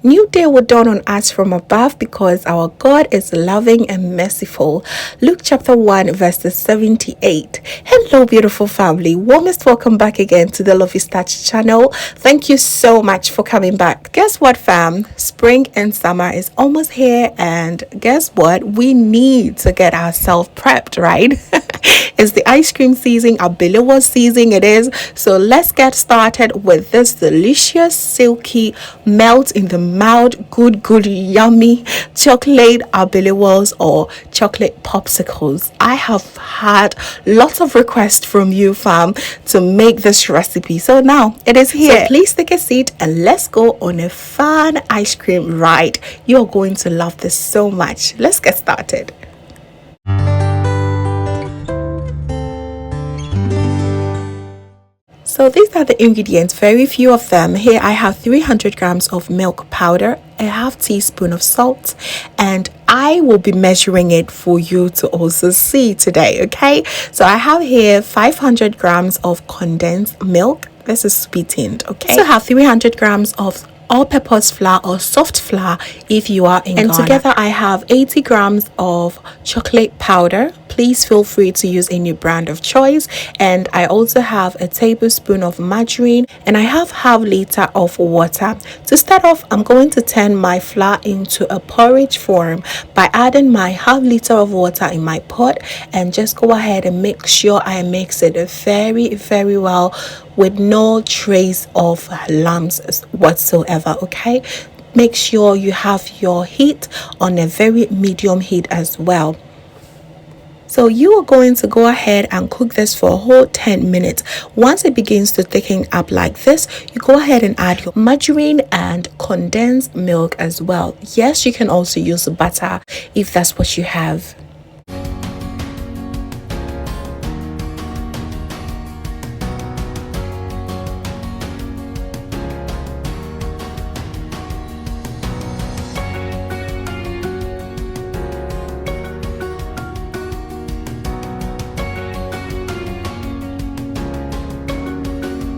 new day will dawn on us from above because our God is loving and merciful. Luke chapter 1 verses 78. Hello beautiful family, warmest welcome back again to the Lovystouch channel. Thank you so much for coming back. Guess what fam, spring and summer is almost here, and guess what, we need to get ourselves prepped, right? It's the ice cream season, Abele season it is. So let's get started with this delicious, silky, melt in the mouth, good, yummy chocolate Abelewalls or chocolate popsicles. I have had lots of requests from you fam to make this recipe. So now it is here. So please take a seat and let's go on a fun ice cream ride. You're going to love this so much. Let's get started. So these are the ingredients, very few of them. Here I have 300 grams of milk powder, a half teaspoon of salt, and I will be measuring it for you to also see today, okay? So I have here 500 grams of condensed milk. This is sweetened, okay? I also have 300 grams of all-purpose flour or soft flour if you are in Ghana. And together I have 80 grams of chocolate powder. Please feel free to use any brand of choice. And I also have a tablespoon of margarine, and I have half liter of water. To start off, I'm going to turn my flour into a porridge form by adding my half liter of water in my pot, and just go ahead and make sure I mix it very well with no trace of lumps whatsoever, okay? Make sure you have your heat on a very medium heat as well. So you are going to go ahead and cook this for a whole 10 minutes. Once it begins to thicken up like this, you go ahead and add your margarine and condensed milk as well. Yes, you can also use butter if that's what you have.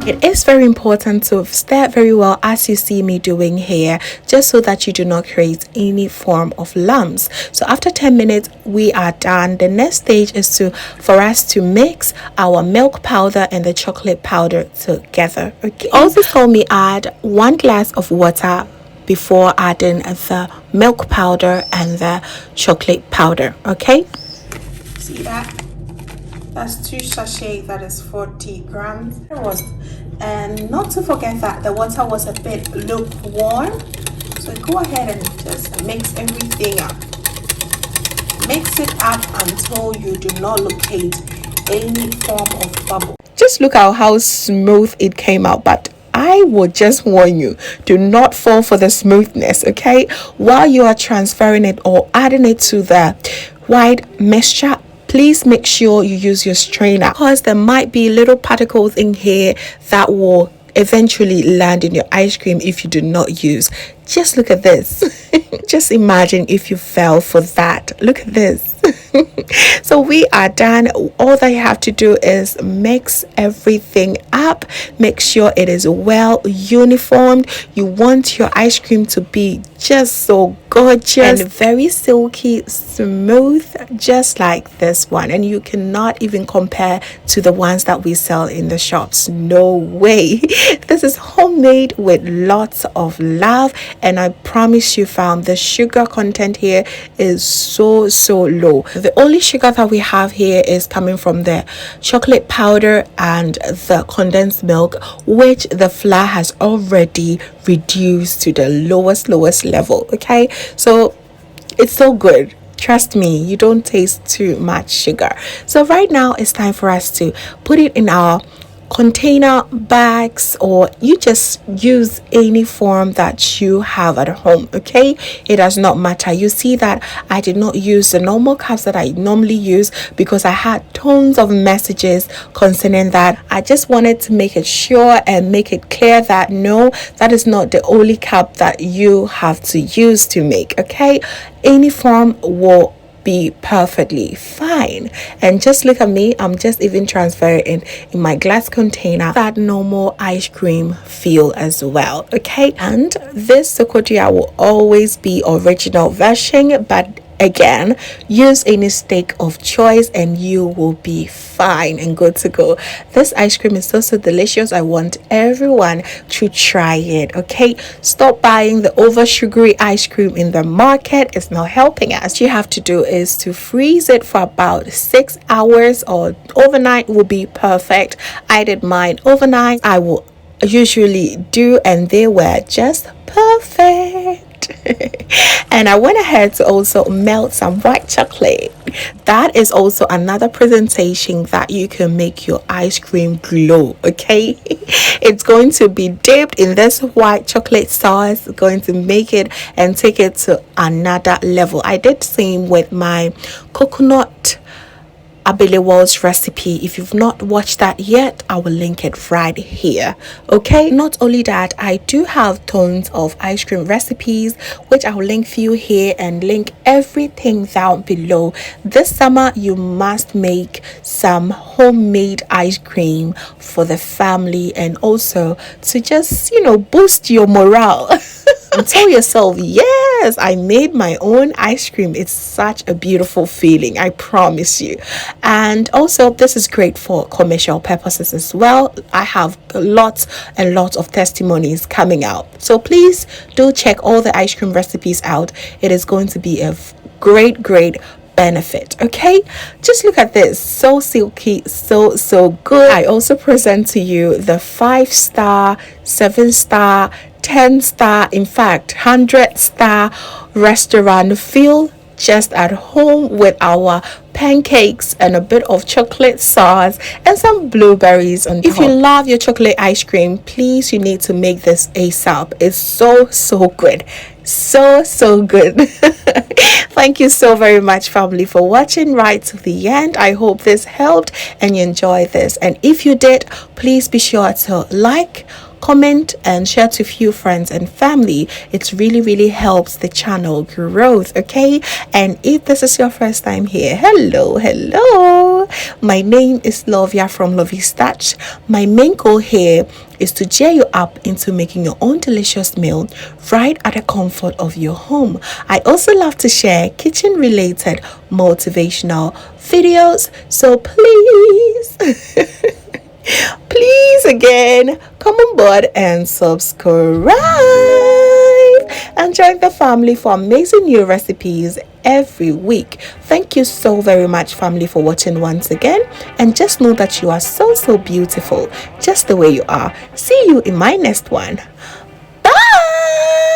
It is very important to stir very well as you see me doing here, just so that you do not create any form of lumps. So after 10 minutes we are done. The next stage is for us to mix our milk powder and the chocolate powder together, okay? Also told me add 1 glass of water before adding the milk powder and the chocolate powder, okay? See that? That's 2 sachets, that is 40 grams. And not to forget that the water was a bit lukewarm. So go ahead and just mix everything up. Mix it up until you do not locate any form of bubble. Just look at how smooth it came out, but I would just warn you, do not fall for the smoothness, okay? While you are transferring it or adding it to the white mixture, please make sure you use your strainer, because there might be little particles in here that will eventually land in your ice cream if you do not use. Just look at this. Just imagine if you fell for that. Look at this. So we are done. All that you have to do is mix everything up. Make sure it is well uniformed. You want your ice cream to be just so gorgeous and very silky smooth, just like this one. And you cannot even compare to the ones that we sell in the shops. No way. This is homemade with lots of love, and I promise you fam, the sugar content here is so low. The only sugar that we have here is coming from the chocolate powder and the condensed milk, which the flour has already reduced to the lowest level, okay? So it's so good. Trust me, you don't taste too much sugar. So right now it's time for us to put it in our container bags, or you just use any form that you have at home, okay? It does not matter. You see that I did not use the normal cups that I normally use because I had tons of messages concerning that. I just wanted to make it sure and make it clear that no, that is not the only cup that you have to use to make, okay? Any form will be perfectly fine. And just look at me, I'm just even transferring it in my glass container, that normal ice cream feel as well. Okay, and this Sokodia will always be original version, but again, use any steak of choice and you will be fine and good to go. This ice cream is so delicious. I want everyone to try it. Okay, stop buying the over sugary ice cream in the market. It's not helping us. What you have to do is to freeze it for about 6 hours, or overnight will be perfect. I did mine overnight. I will usually do, and they were just perfect. And I went ahead to also melt some white chocolate. That is also another presentation that you can make your ice cream glow. Okay, it's going to be dipped in this white chocolate sauce, going to make it and take it to another level. I did same with my coconut Abelewalls recipe. If you've not watched that yet, I will link it right here. Okay, not only that, I do have tons of ice cream recipes which I will link for you here and link everything down below. This summer you must make some homemade ice cream for the family, and also to just, boost your morale. And tell yourself, yes, I made my own ice cream. It's such a beautiful feeling, I promise you. And also, this is great for commercial purposes as well. I have lots and lots of testimonies coming out, so please do check all the ice cream recipes out. It is going to be a great benefit. Okay, just look at this, so silky, so good. I also present to you the 5-star, 7-star, 10-star, in fact 100-star restaurant feel just at home with our pancakes and a bit of chocolate sauce and some blueberries on top. If you love your chocolate ice cream, please, you need to make this ASAP. It's so good, so good. Thank you so very much, family, for watching right to the end. I hope this helped and you enjoyed this, and if you did, please be sure to like, comment and share to few friends and family. It really helps the channel growth. Okay, and if this is your first time here, hello, my name is Lovia from Lovystouch. My main goal here is to cheer you up into making your own delicious meal right at the comfort of your home. I also love to share kitchen related motivational videos, so please again, come on board and subscribe and join the family for amazing new recipes every week. Thank you so very much, family, for watching once again, and just know that you are so beautiful just the way you are. See you in my next one. Bye.